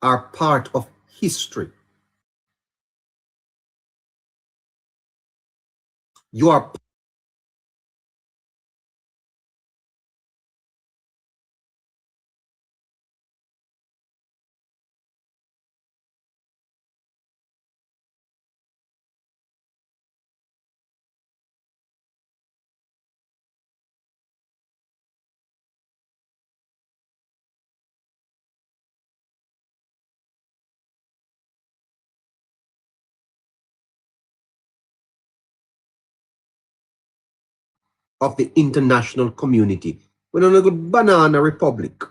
are part of history. You are of the international community. We're not a good banana republic.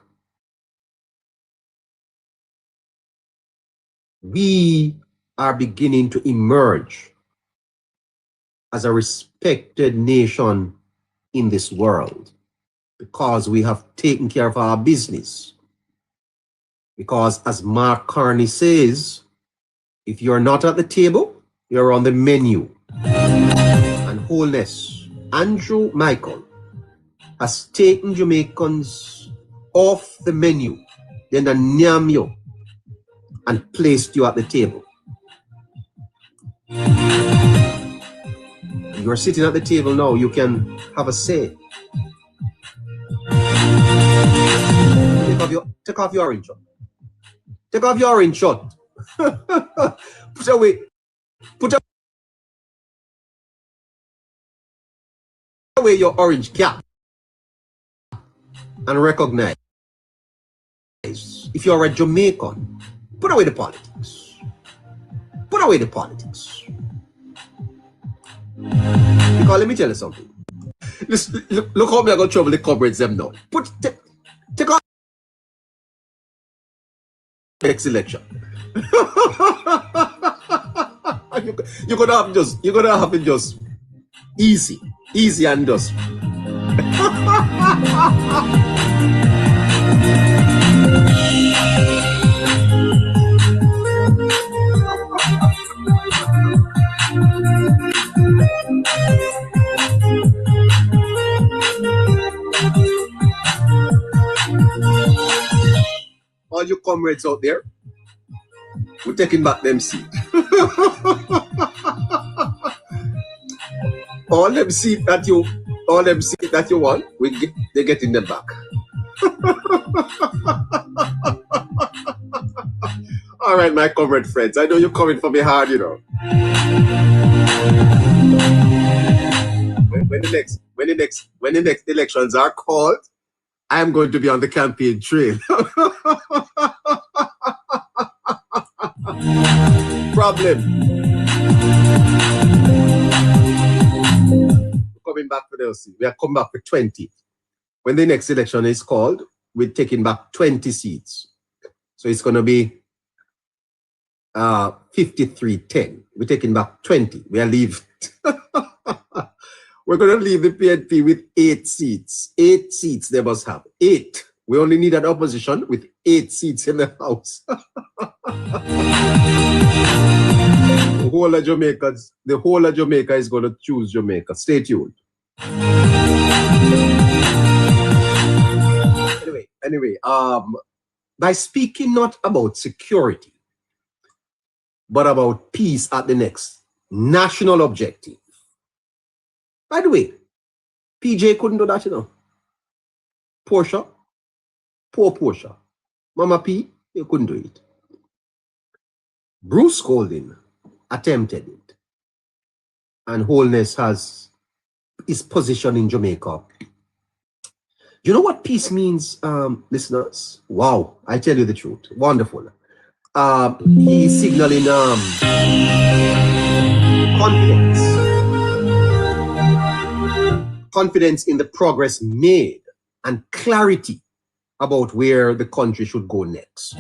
We are beginning to emerge as a respected nation in this world because we have taken care of our business. Because as Mark Carney says, if you're not at the table, you're on the menu. And Holness, Andrew Michael, has taken Jamaicans off the menu, then a nyam you, and placed you at the table. You're sitting at the table now, you can have a say. Take off your orange shirt. Take off your orange shirt. Put away your orange cap and recognize if you're a Jamaican. Put away the politics. Put away the politics. Because let me tell you something. Listen, look how me I got trouble the comrades them now. Take off next election. You're gonna have it just easy and just. All you comrades out there, we're taking back them seat. all them seat that you want, they're getting them back. All right, my comrade friends, I know you're coming for me hard, you know. When the next elections are called, I'm going to be on the campaign trail. Problem. Coming back for the LC. We are coming back for 20. When the next election is called, we're taking back 20 seats. So it's going to be 53-10. We're taking back 20. We are leaving. We're going to leave the PNP with 8 seats. 8 seats they must have. 8. We only need an opposition with 8 seats in the House. The whole of Jamaica is going to choose Jamaica. Stay tuned. Anyway, by speaking not about security, but about peace at the next national objective. By the way, PJ couldn't do that, you know. Poor Portia. Mama P, you couldn't do it. Bruce Golding attempted it. And Holness has his position in Jamaica. You know what peace means, listeners? Wow, I tell you the truth. Wonderful. He's signaling confidence in the progress made and clarity about where the country should go next.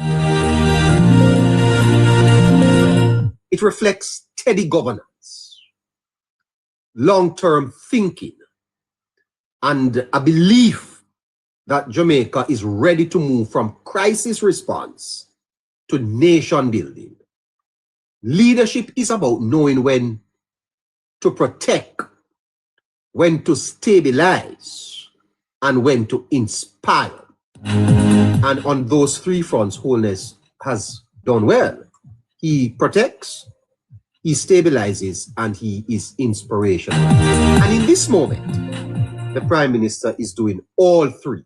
It reflects steady governance, long-term thinking, and a belief that Jamaica is ready to move from crisis response to nation building. Leadership is about knowing when to protect, when to stabilize, and when to inspire. And on those 3 fronts, Holness has done well. He protects, he stabilizes, and he is inspirational. And in this moment, the Prime Minister is doing all three.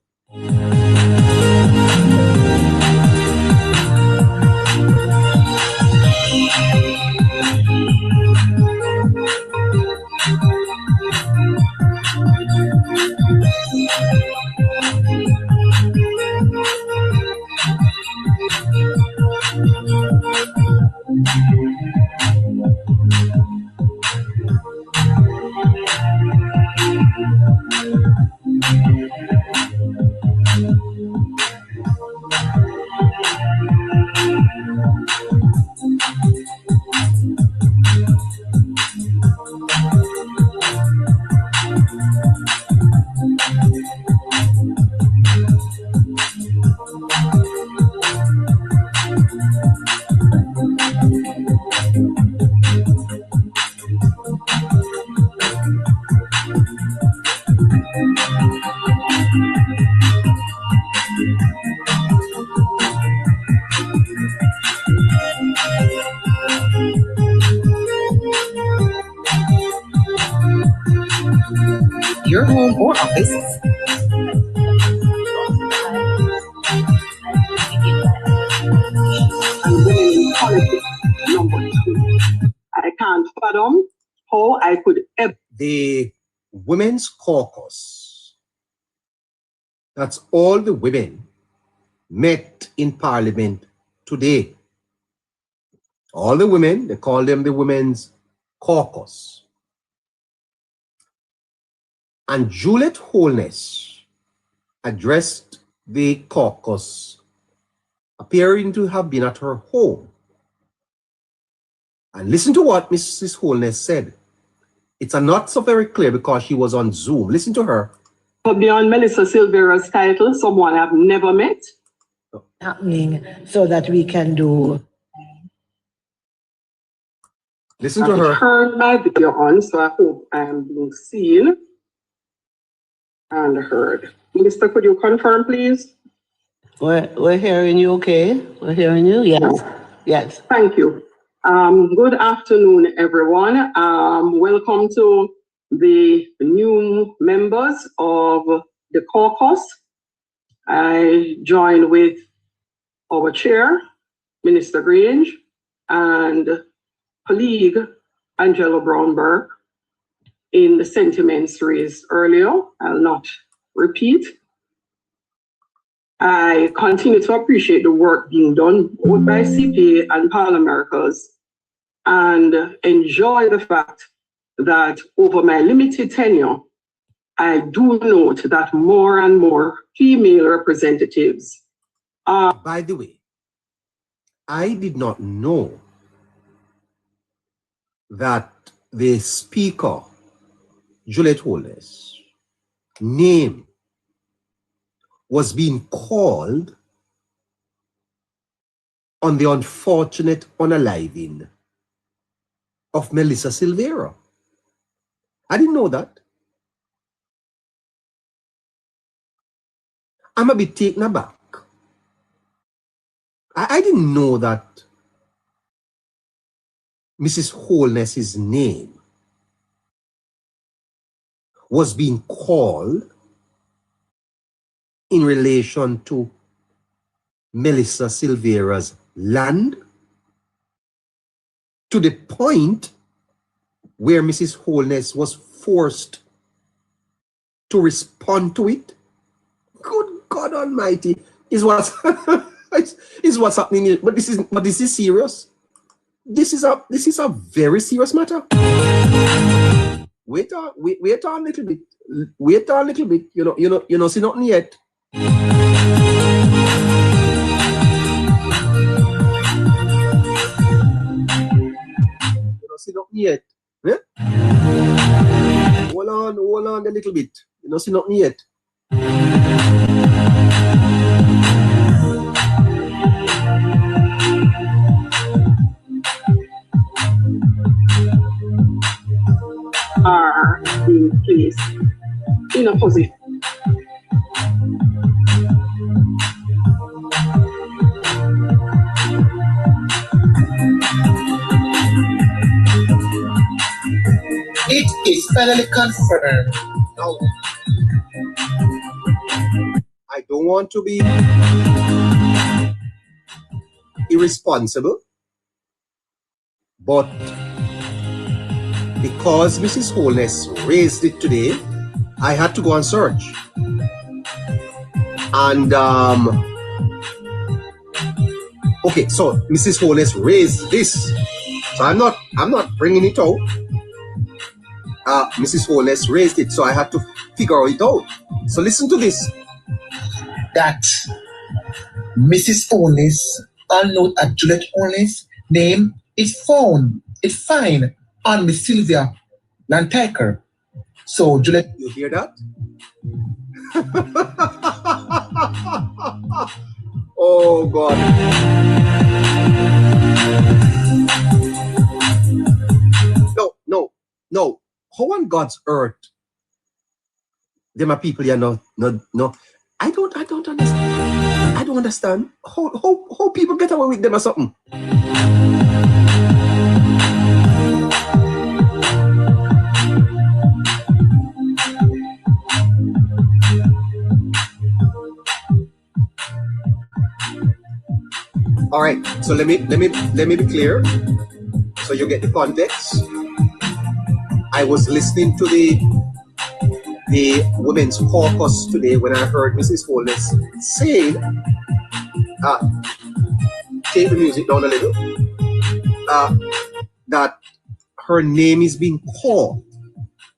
Your home or office. And women in politics, number 2. I can't fathom how I could ever. The Women's Caucus, that's all the women, met in Parliament today. All the women, they call them the Women's Caucus. And Juliet Holness addressed the caucus, appearing to have been at her home. And listen to what Mrs. Holness said. It's not so very clear because she was on Zoom. Listen to her. Beyond Melissa Silvera's title, someone I've never met. Happening so that we can do. Listen to her. I've turned my video on, so I hope I am being seen and heard. Minister, could you confirm, please? We're hearing you, okay? We're hearing you, yes. Yes. Thank you. Good afternoon, everyone. Welcome to the new members of the caucus. I join with our chair, Minister Grange, and colleague, Angela Brownberg, in the sentiments raised earlier. I'll not repeat. I continue to appreciate the work being done both by CPA and Pan-Americas, and enjoy the fact that over my limited tenure, I do note that more and more female representatives are. By the way, I did not know that the Speaker, Juliet Holness, name was being called on the unfortunate unaliving of Melissa Silvera. I didn't know that. I'm a bit taken aback. I didn't know that Mrs. Holness's name was being called in relation to Melissa Silvera's land, to the point where Mrs. Holness was forced to respond to it. Good God Almighty, is what's is what's happening here. But this is serious. This is a very serious matter. Wait on a little bit. Wait on a little bit. You know, see nothing yet. See nothing yet. Eh? Hold on a little bit. You know, see nothing yet. Are being placed in a position. is finally confirmed. Now, I don't want to be irresponsible, but because Mrs. Holness raised it today, I had to go and search. And okay, so Mrs. Holness raised this, so I'm not bringing it out. Mrs. Holness raised it, so I had to figure it out. So listen to this. That Mrs. Holness, unknown as Juliet Holness, name is found. It's fine on Miss Sylvia Lantaker. So Juliet, You hear that? Oh God. No. How on God's earth? Them are people you know, no. I don't understand. I don't understand how people get away with them or something. All right, so let me be clear, so you get the context. I was listening to the Women's Caucus today when I heard Mrs. Holness saying, take the music down a little, that her name is being called.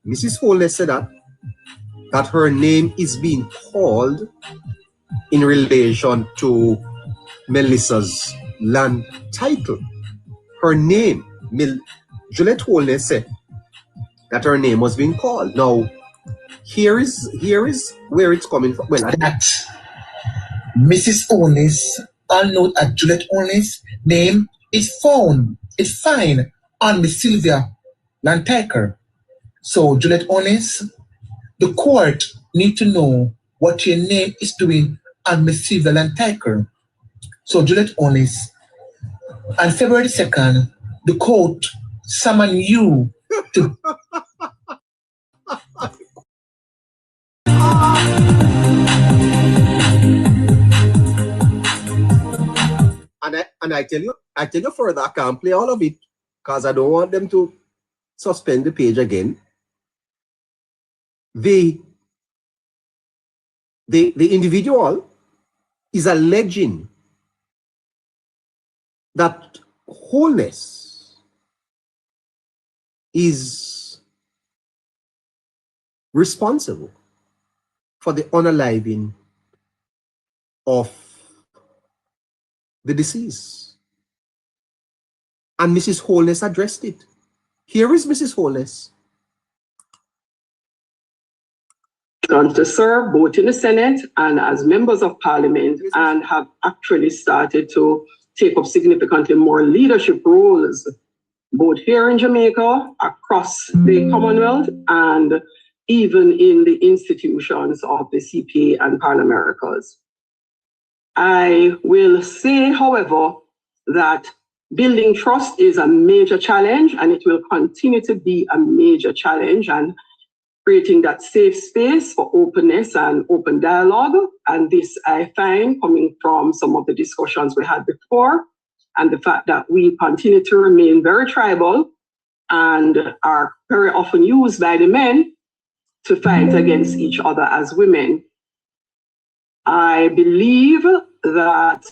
Mrs. Holness said that her name is being called in relation to Melissa's land title. Her name, Juliet Holness said that her name was being called. Now, here is where it's coming from. Well, that Mrs. Holness, unknown as Juliet Holness, name is found. It's fine on Miss Sylvia Lantaker. So Juliet Holness, the court need to know what your name is doing on Miss Sylvia Lantaker. So Juliet Holness, on February 2nd, the court summoned you to and I tell you further, I can't play all of it because I don't want them to suspend the page again. The individual is alleging that Holness is responsible for the unaliving of the deceased. And Mrs. Holness addressed it. Here is Mrs. Holness. To serve both in the Senate and as members of Parliament, and have actually started to take up significantly more leadership roles, both here in Jamaica, across the Commonwealth, and even in the institutions of the CPA and Pan Americas. I will say, however, that building trust is a major challenge, and it will continue to be a major challenge, and creating that safe space for openness and open dialogue. And this I find coming from some of the discussions we had before, and the fact that we continue to remain very tribal and are very often used by the men to fight against each other as women. I believe that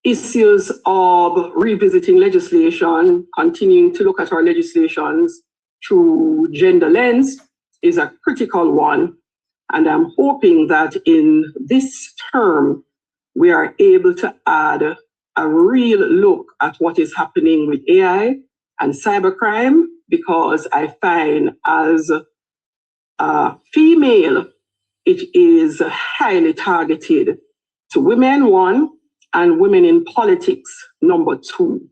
issues of revisiting legislation, continuing to look at our legislations through gender lens, is a critical one. And I'm hoping that in this term, we are able to add a real look at what is happening with AI and cybercrime, because I find as a female, it is highly targeted to women, one, and women in politics, number two.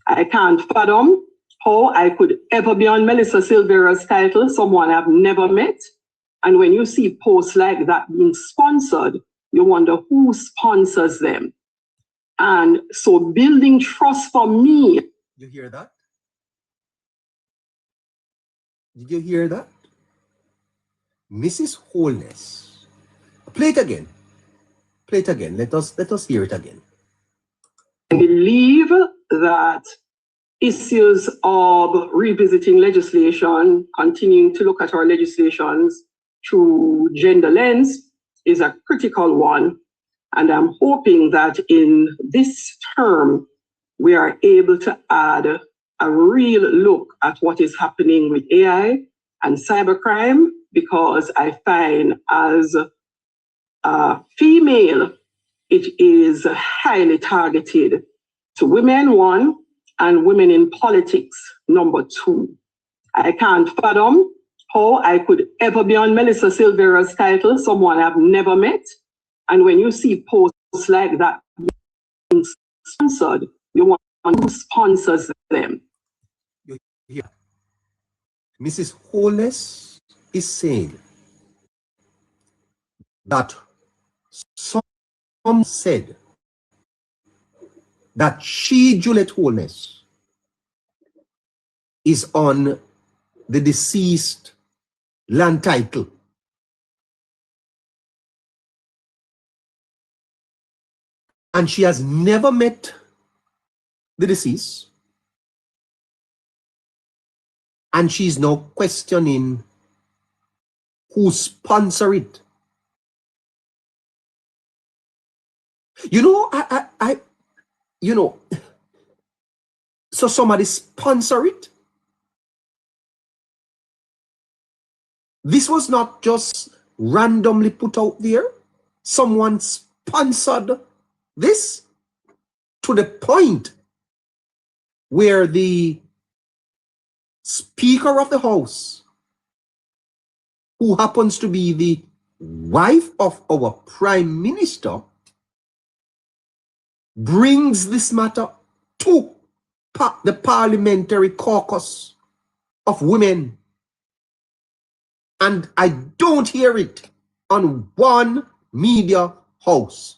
I can't fathom how I could ever be on Melissa Silvera's title, someone I've never met. And when you see posts like that being sponsored, you wonder who sponsors them. And so building trust for me. You hear that? Did you hear that? Mrs. Holness. Play it again. Play it again. Let us hear it again. I believe that issues of revisiting legislation, continuing to look at our legislations through gender lens is a critical one. And I'm hoping that in this term, we are able to add a real look at what is happening with AI and cybercrime, because I find as a female, it is highly targeted to women, one, and women in politics, number two. I can't fathom how I could ever be on Melissa Silvera's title, someone I've never met. And when you see posts like that being sponsored, you want who sponsors them. Yeah. Mrs. Holness is saying that some said that she, Juliet Holness, is on the deceased land title. And she has never met the deceased. And she's now questioning who sponsored it. You know, so somebody sponsor it. This was not just randomly put out there. Someone sponsored this to the point where the Speaker of the House, who happens to be the wife of our Prime Minister, brings this matter to the Parliamentary Caucus of Women. And I don't hear it on one media house.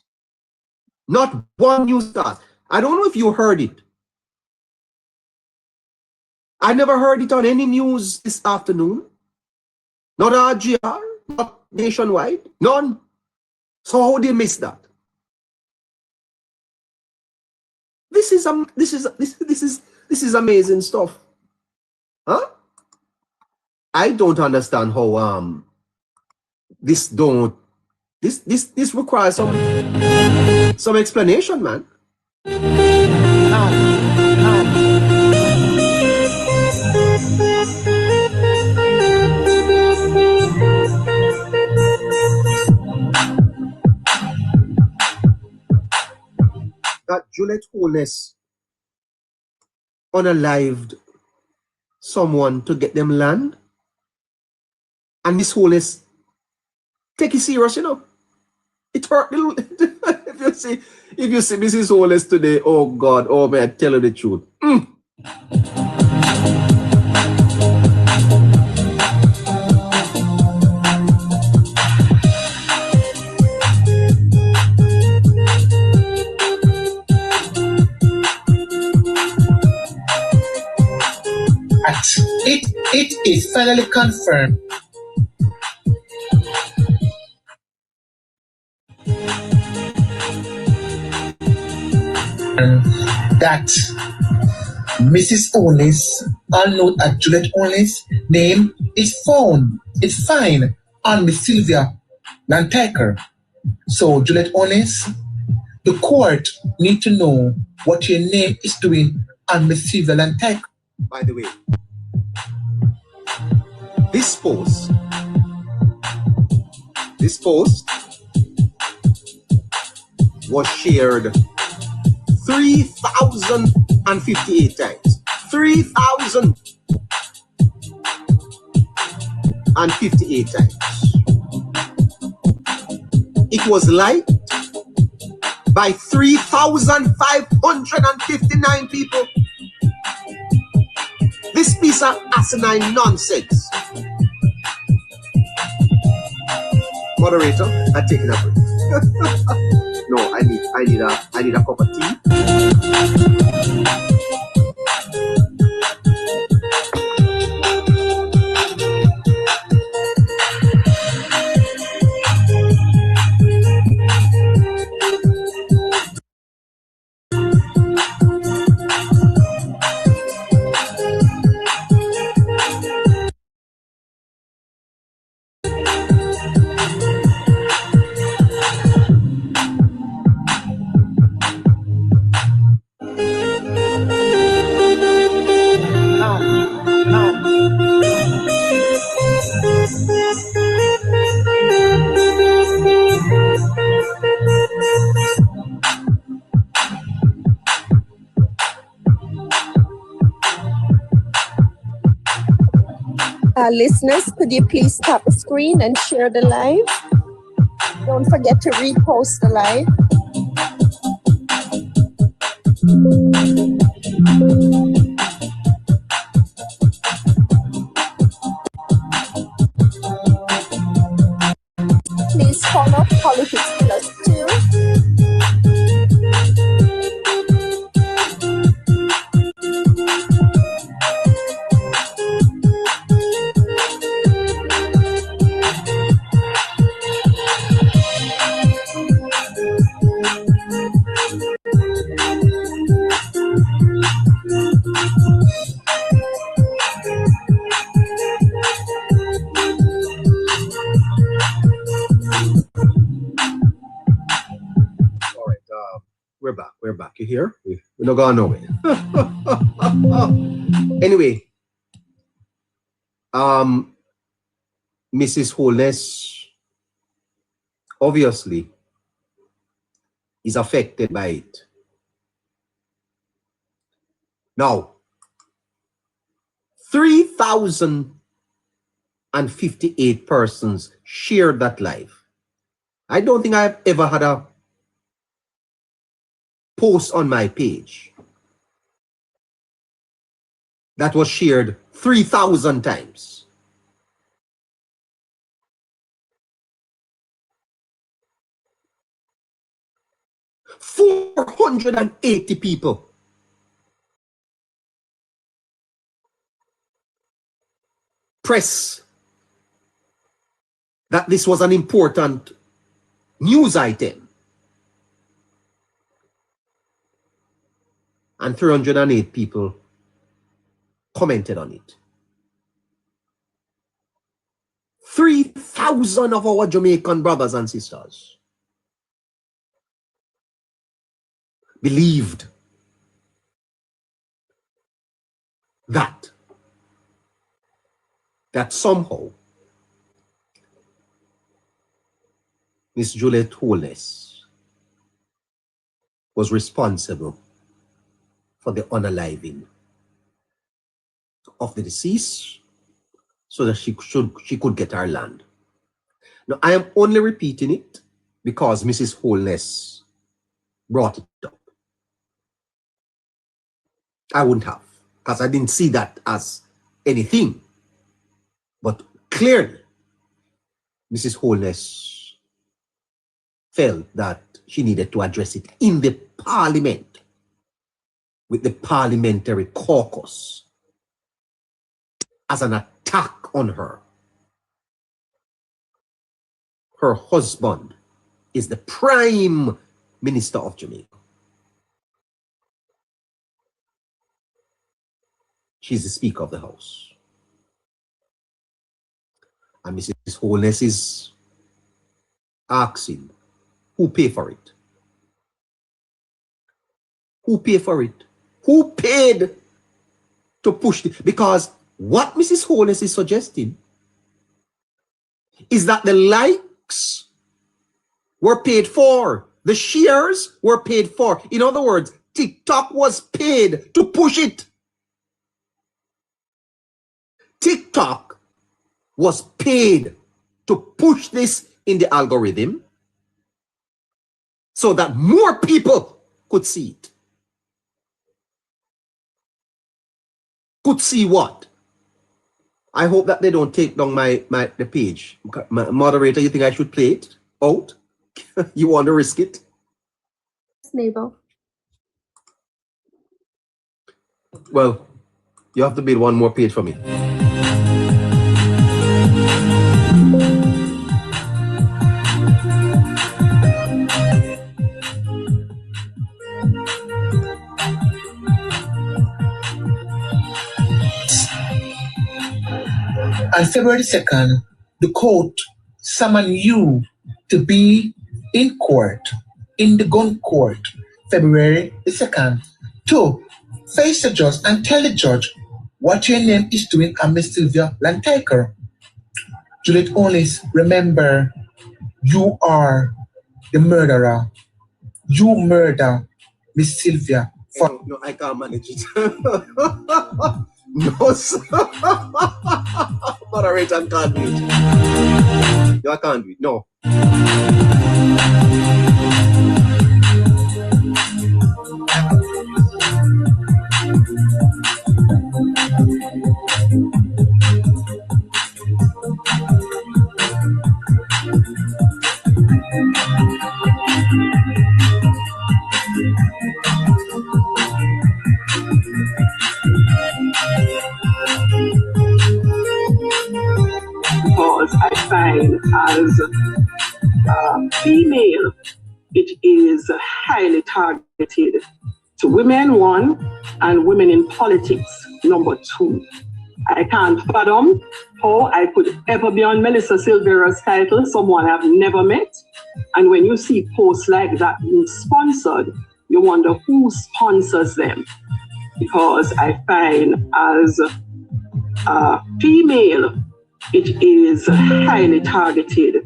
Not one newscast. I don't know if you heard it. I never heard it on any news this afternoon. Not RGR, not nationwide, none. So how did you miss that? This is amazing stuff. Huh? I don't understand how this requires some explanation, man. That Juliet Holness unalived someone to get them land, and Miss Holness take it serious, you know. It hurt little. if you see Mrs. Holness today, oh God, oh man, I tell you the truth. It is finally confirmed that Mrs. Holness, unknown as Juliet Holness, name is found. It's fine on Miss Sylvia Lantaker. So Juliet Holness, the court need to know what your name is doing on Miss Sylvia Lantaker. By the way, this post was shared 3,058 times. 3,058 times. It was liked by 3,559 people. This piece of asinine nonsense. Moderator, I'm taking a break. No, I need a cup of tea. Listeners, could you please tap the screen and share the live? Don't forget to repost the live. Please follow Politics Plus 2. We're back. You hear? We're not going nowhere. Anyway, Mrs. Holness obviously is affected by it. Now, 3,058 persons shared that live. I don't think I've ever had a post on my page that was shared 3,000 times. $480 people press that this was an important news item. And 308 people commented on it. 3,000 of our Jamaican brothers and sisters believed that somehow Miss Juliet Holness was responsible for the unaliving of the deceased so that she could get her land. Now, I am only repeating it because Mrs. Holness brought it up. I wouldn't have, because I didn't see that as anything. But clearly, Mrs. Holness felt that she needed to address it in the parliament with the parliamentary caucus as an attack on her. Her husband is the Prime Minister of Jamaica. She's the Speaker of the House. And Mrs. Holness is asking, who paid for it? Who paid for it? Who paid to push it? Because what Mrs. Holness is suggesting is that the likes were paid for. The shares were paid for. In other words, TikTok was paid to push it. TikTok was paid to push this in the algorithm so that more people could see it. Could see what? I hope that they don't take down the page. Moderator, you think I should play it out? You want to risk it? Neighbor. Well, you have to build one more page for me. On February 2nd, the court summoned you to be in court, in the gun court, February the 2nd, to face the judge and tell the judge what your name is doing on Miss Sylvia Lantaker. Juliet Holness, remember, you are the murderer. You murder Miss Sylvia. No, I can't manage it. No, sir. Moderator, I can't do it. No, I can't do it. No. Because I find as a female, it is highly targeted to women, one, and women in politics, number two. I can't fathom how I could ever be on Melissa Silvera's title, someone I've never met. And when you see posts like that being sponsored, you wonder who sponsors them. Because I find as a female, it is highly targeted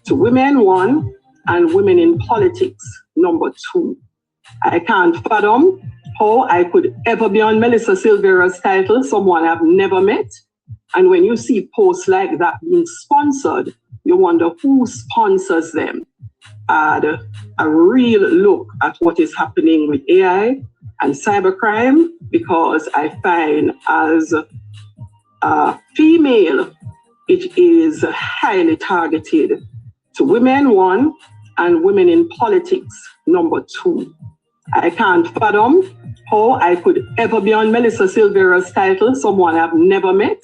to women, one, and women in politics, number two. I can't fathom how I could ever be on Melissa Silvera's title, someone I've never met. And when you see posts like that being sponsored, you wonder who sponsors them. Add a real look at what is happening with AI and cybercrime, because I find as a female, it is highly targeted to women, one, and women in politics, number two. I can't fathom how I could ever be on Melissa Silvera's title, someone I've never met.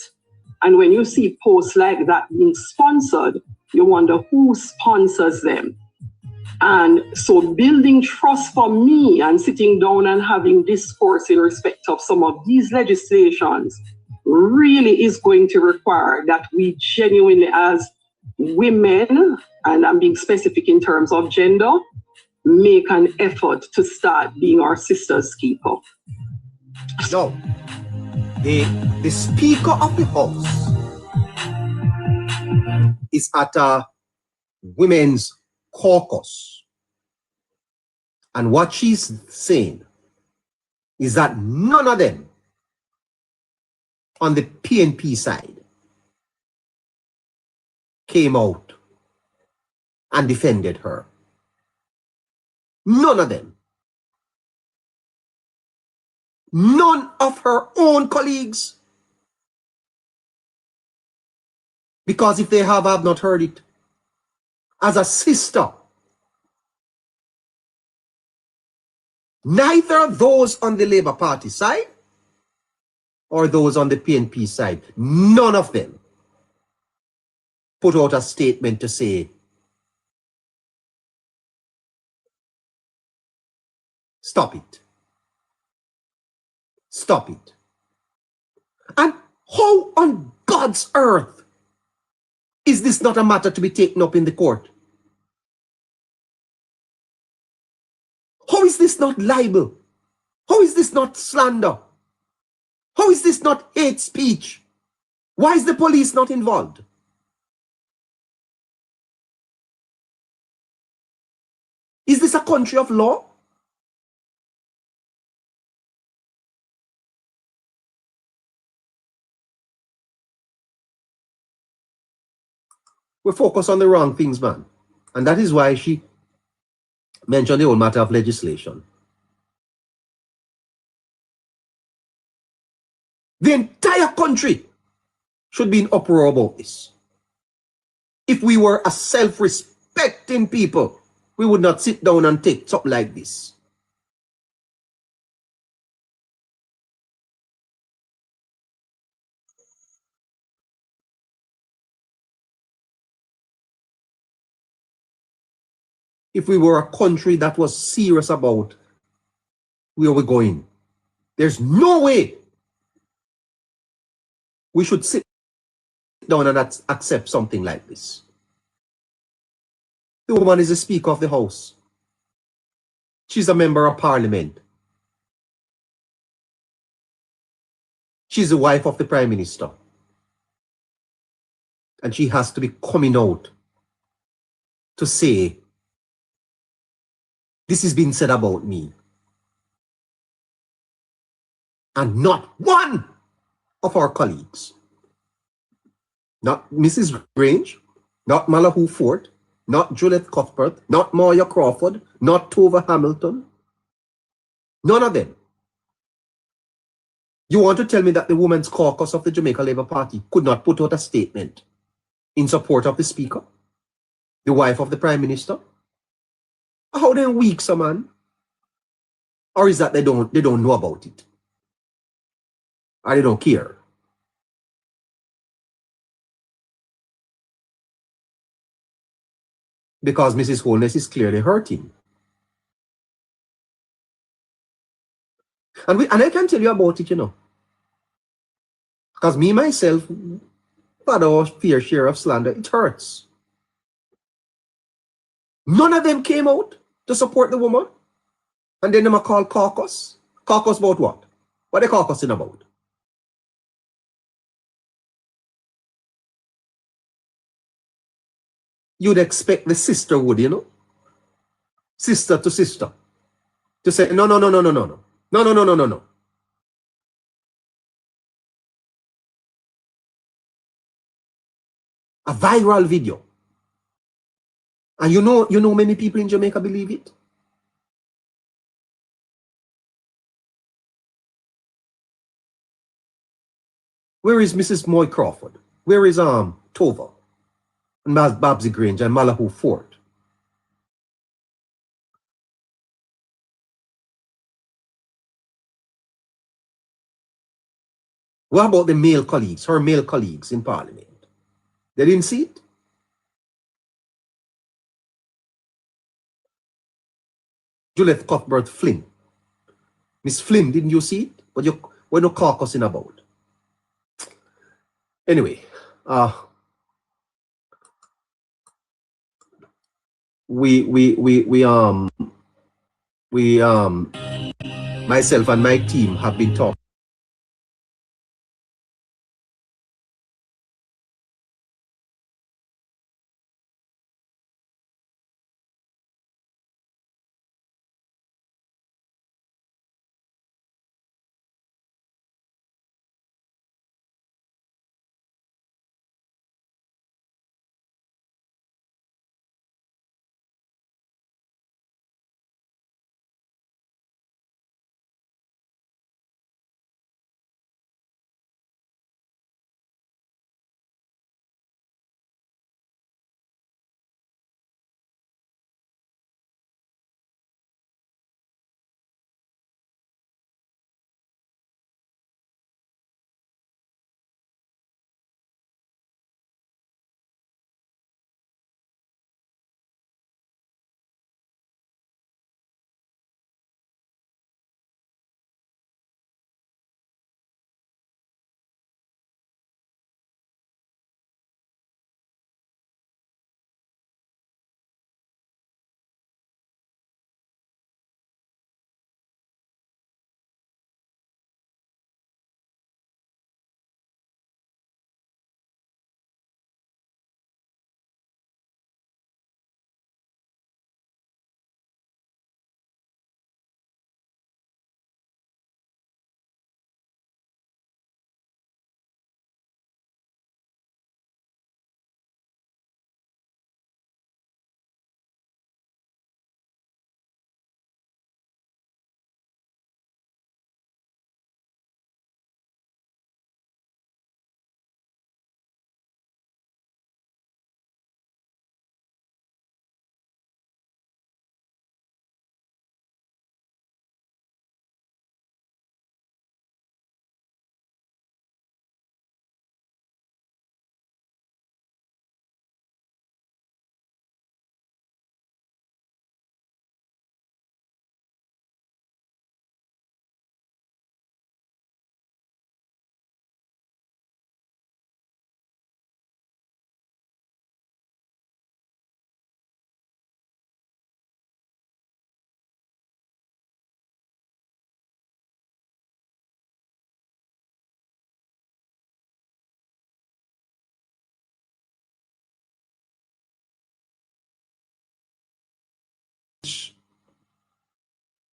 And when you see posts like that being sponsored, you wonder who sponsors them. And so building trust for me and sitting down and having discourse in respect of some of these legislations really is going to require that we genuinely, as women, and I'm being specific in terms of gender, make an effort to start being our sister's keeper. So, the Speaker of the House is at a women's caucus. And what she's saying is that none of them on the PNP side came out and defended her. None of them. None of her own colleagues. Because if they have, I have not heard it. As a sister, neither those on the Labour Party side or those on the PNP side, none of them put out a statement to say, stop it. Stop it. And how on God's earth is this not a matter to be taken up in the court? How is this not libel? How is this not slander? How is this not hate speech? Why is the police not involved? Is this a country of law? We focus on the wrong things, man. And that is why she mentioned the whole matter of legislation. The entire country should be in uproar about this. If we were a self-respecting people, we would not sit down and take something like this. If we were a country that was serious about where we're going, there's no way we should sit down and accept something like this. The woman is the Speaker of the House. She's a member of Parliament. She's the wife of the Prime Minister. And she has to be coming out to say, this is being said about me. And not one of our colleagues. Not Mrs. Grange, not Malahoo Fort, not Juliet Cuthbert, not Moya Crawford, not Tova Hamilton. None of them. You want to tell me that the Women's Caucus of the Jamaica Labour Party could not put out a statement in support of the Speaker, the wife of the Prime Minister? How they weak, some man? Or is that they don't know about it? Or they don't care? Because Mrs. Holness is clearly hurting. And I can tell you about it, you know. Because me, myself, had our fair share of slander. It hurts. None of them came out to support the woman. And then they call caucus. Caucus about what? What are they caucusing about? You'd expect the sisterhood, you know? Sister to sister. To say, no. No. A viral video. And you know many people in Jamaica believe it. Where is Mrs. Moy Crawford? Where is Tova? And Babsy Grange and Malahoo Fort? What about the male colleagues, her male colleagues in Parliament? They didn't see it? Juliet Cuthbert Flynn. Miss Flynn, didn't you see it? But we're not caucusing about. Anyway, myself and my team have been talking.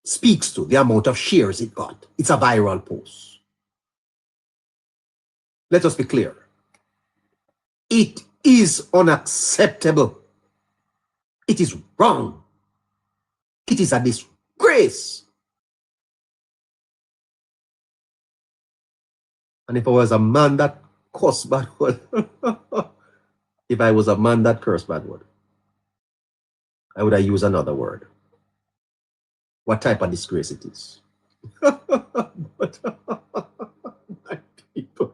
Speaks to the amount of shares it got. It's a viral post. Let us be clear. It is unacceptable. It is wrong. It is a disgrace. And if I was a man that cursed bad word, if I was a man that cursed bad word, I would have used another word. What type of disgrace it is? But, my people,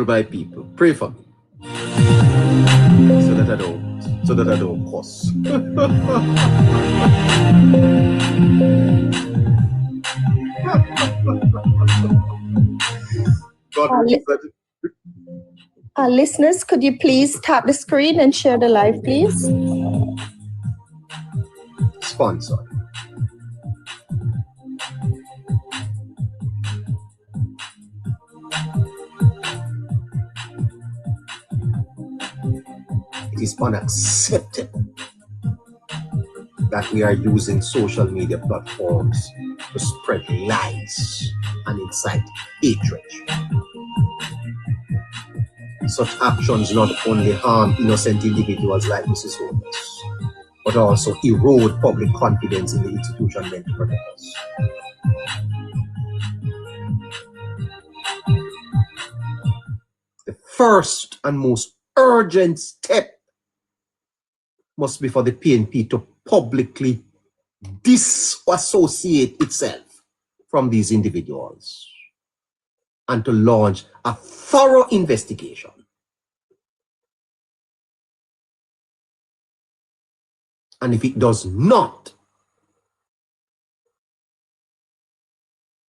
my people, pray for me so that I don't cuss. Listeners, could you please tap the screen and share the live, please? Sponsor. It is unacceptable that we are using social media platforms to spread lies and incite hatred. Such actions not only harm innocent individuals like Mrs. Holness, but also erode public confidence in the institution meant to protect us. The first and most urgent step must be for the PNP to publicly disassociate itself from these individuals and to launch a thorough investigation. And if it does not,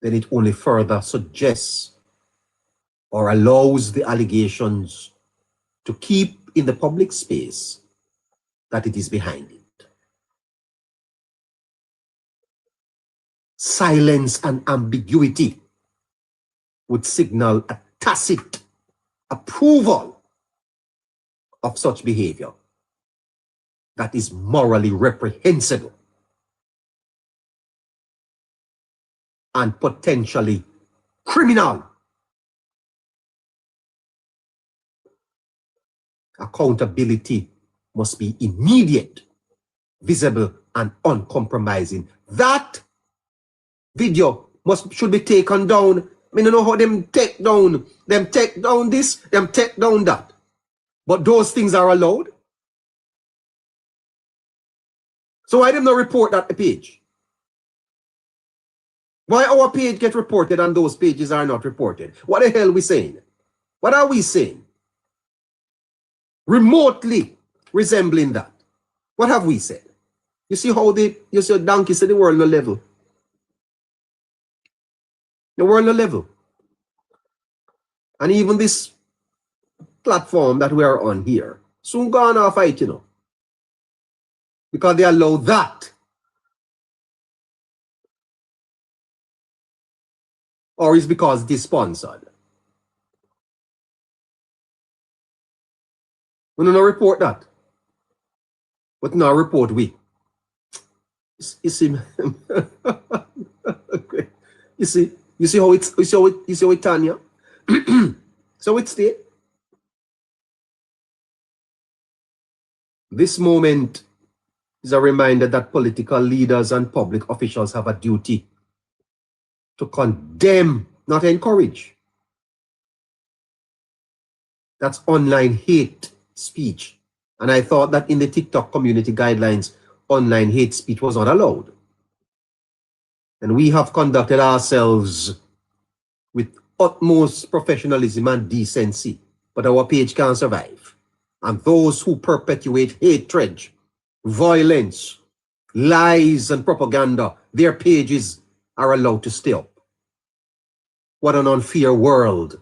then it only further suggests or allows the allegations to keep in the public space that it is behind it. Silence and ambiguity would signal a tacit approval of such behavior that is morally reprehensible and potentially criminal. Accountability must be immediate, visible, and uncompromising. That video should be taken down. I don't know how them take down this, them take down that. But those things are allowed. So why them not report that page? Why our page get reported and those pages are not reported? What the hell are we saying? What are we saying? Remotely resembling that. What have we said? You see how you see donkey said the world no level. The world no level. And even this platform that we are on here, soon gone off fight, you know. Because they allow that. Or is because it is sponsored. We don't report that. But now report we. You see, you see how it Tanya? So it's there. This moment is a reminder that political leaders and public officials have a duty to condemn, not encourage. That's online hate speech. And I thought that in the TikTok community guidelines, online hate speech was not allowed. And we have conducted ourselves with utmost professionalism and decency, but our page can't survive. And those who perpetuate hatred, violence, lies, and propaganda, their pages are allowed to stay up. What an unfair world.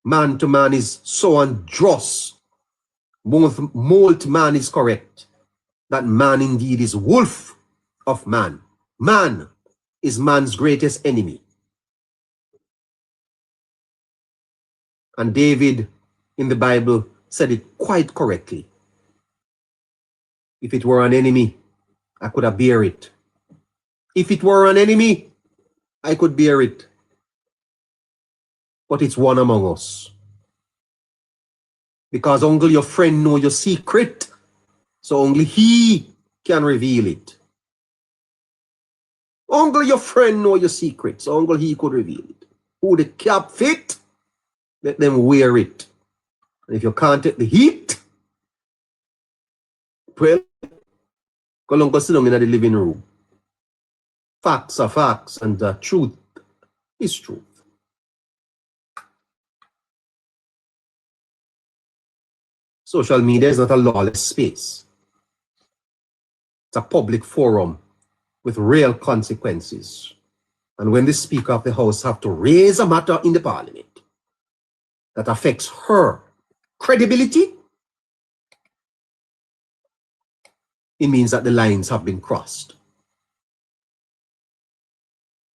Man to man is so undross. Molt man is correct. That man indeed is wolf of man. Man is man's greatest enemy. And David in the Bible said it quite correctly. If it were an enemy, I could have bear it. If it were an enemy, I could bear it. but it's one among us. Because only your friend know your secret, so only he can reveal it. Only your friend know your secret, so only he could reveal it. Who the cap fit, let them wear it. And if you can't take the heat, well, go sit down in the living room. Facts are facts, and the truth is truth. Social media is not a lawless space. It's a public forum with real consequences. And when the Speaker of the House have to raise a matter in the Parliament that affects her credibility, it means that the lines have been crossed.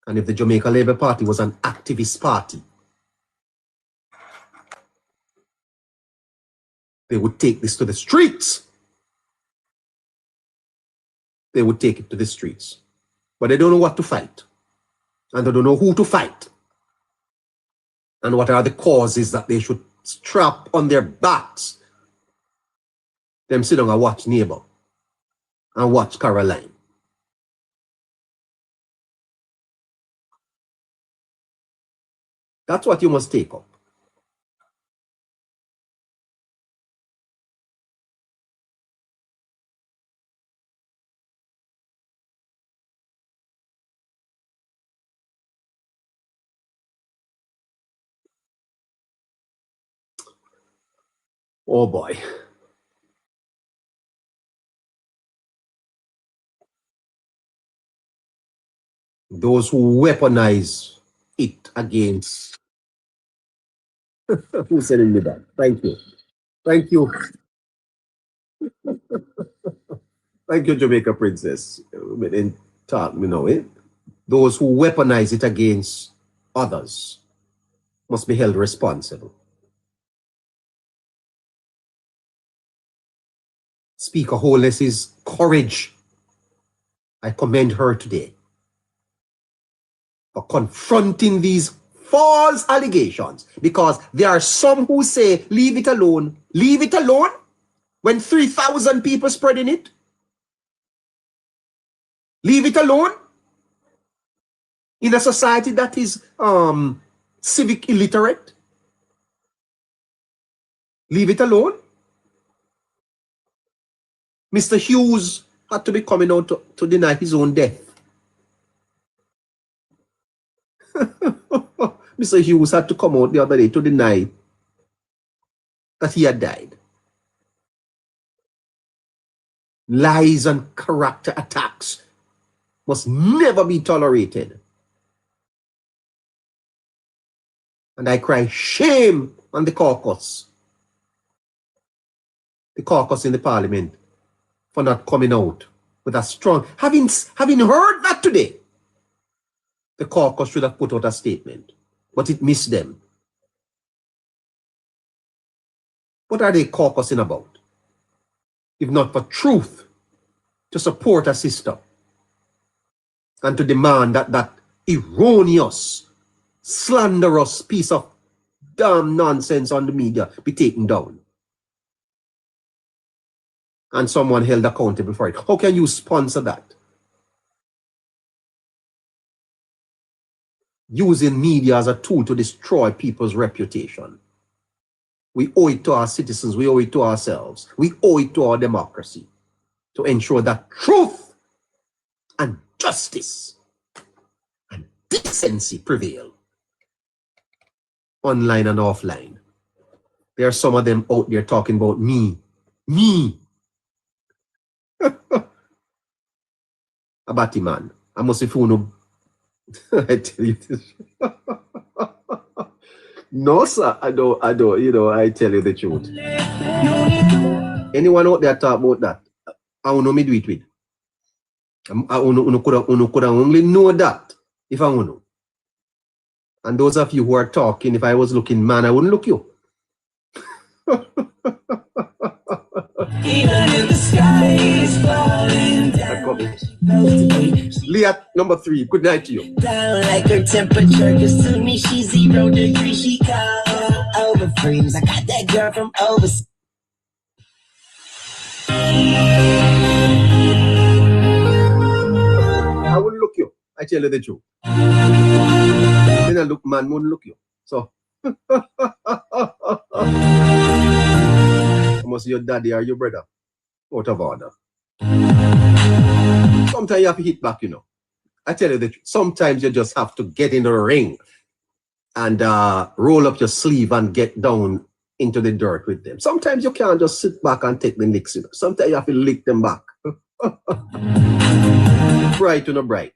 And if the Jamaica Labour Party was an activist party, they would take this to the streets. They would take it to the streets. But they don't know what to fight. And they don't know who to fight. And what are the causes that they should strap on their backs. Them sit down and watch Neighbor and watch Caroline. That's what you must take up. Oh boy. Those who weaponize it against. Who said in that? Thank you. Thank you. Thank you, Jamaica Princess. In talk, you know it. Those who weaponize it against others must be held responsible. Speaker Holness's courage, I commend her today for confronting these false allegations, because there are some who say, leave it alone. Leave it alone when 3,000 people spreading it. Leave it alone in a society that is civic illiterate. Leave it alone. Mr. Hughes had to be coming out to deny his own death. Mr. Hughes had to come out the other day to deny that he had died. Lies and character attacks must never be tolerated. And I cry shame on the caucus in the Parliament, for not coming out with a strong, having heard that today, the caucus should have put out a statement, but it missed them. What are they caucusing about? If not for truth, to support a sister and to demand that erroneous, slanderous piece of damn nonsense on the media be taken down and someone held accountable for it. How can you sponsor that? Using media as a tool to destroy people's reputation. We owe it to our citizens, we owe it to ourselves, we owe it to our democracy to ensure that truth and justice and decency prevail, online and offline. There are some of them out there talking about me. Abati man, I must have found I tell you this. No, sir, I don't, I tell you the truth. Anyone out there talk about that? I don't know me do it with. I could only know that if I want to. And those of you who are talking, if I was looking man, I wouldn't look you. Even if the sky is falling down. Leah, number 3, good night to you. Down like her temperature, cause to me she's 0 degrees. She cold over freeze. I got that girl from overseas. I wouldn't look you. I tell you the truth. When I look, man wouldn't look you. So, almost your daddy or your brother. Out of order. Sometimes you have to hit back, you know. I tell you the truth. Sometimes you just have to get in the ring and roll up your sleeve and get down into the dirt with them. Sometimes you can't just sit back and take the licks, you know. Sometimes you have to lick them back. Bright or not bright.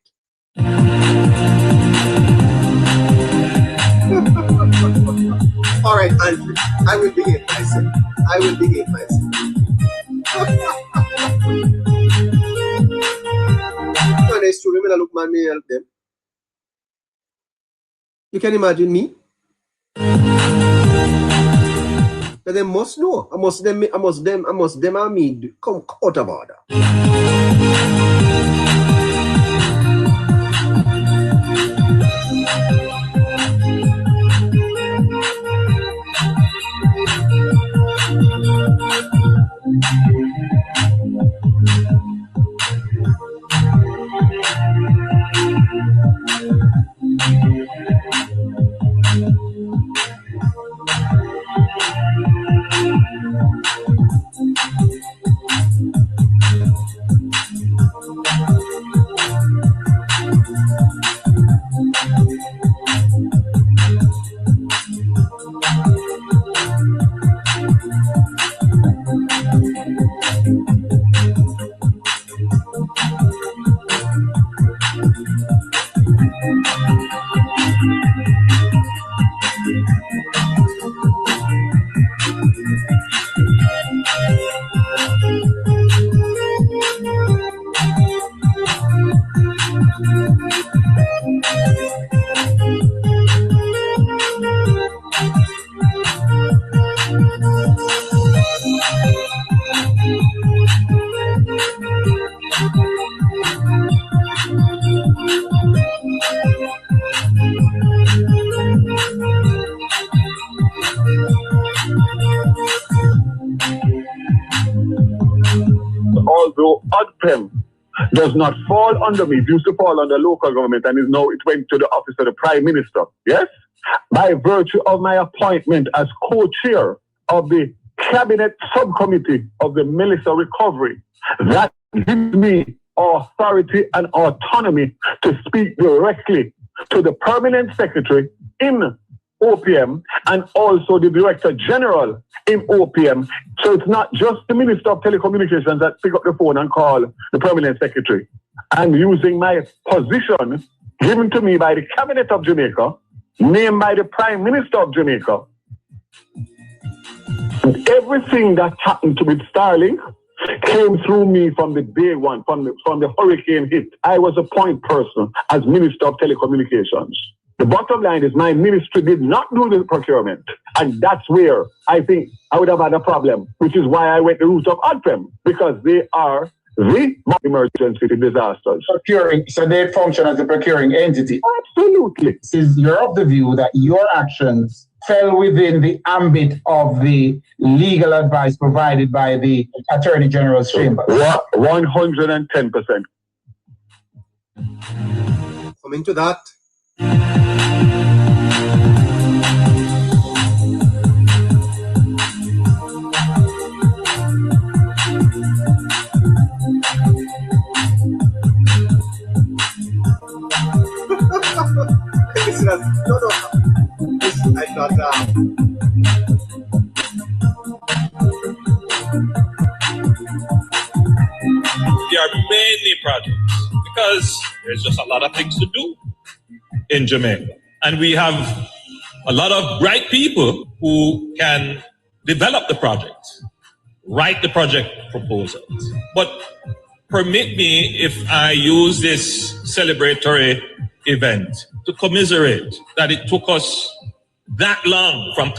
All right, Andrew, I will behave myself. I will behave myself. It's true, when I look man, me help them. You can imagine me? But they must know. I must them and me come out of order. Although UDPEM does not fall under me, it used to fall under local government and it went to the office of the Prime Minister, yes? By virtue of my appointment as co-chair of the Cabinet Subcommittee of the Militia Recovery, that gives me authority and autonomy to speak directly to the Permanent Secretary in OPM and also the Director General in OPM. So it's not just the Minister of Telecommunications that pick up the phone and call the Permanent Secretary. I'm using my position given to me by the Cabinet of Jamaica, named by the Prime Minister of Jamaica. And everything that happened to with Starlink came through me from the day one, from the hurricane hit. I was a point person as Minister of Telecommunications. The bottom line is my ministry did not do the procurement. And that's where I think I would have had a problem, which is why I went the route of UDPEM, because they are the emergency disasters. Procuring, so they function as a procuring entity. Absolutely. You're of the view that your actions fell within the ambit of the legal advice provided by the Attorney General's chamber. 110%. Coming to that. I thought there are many projects because there's just a lot of things to do in Jamaica. And we have a lot of bright people who can develop the project, write the project proposals. But permit me, if I use this celebratory event, to commiserate that it took us that long from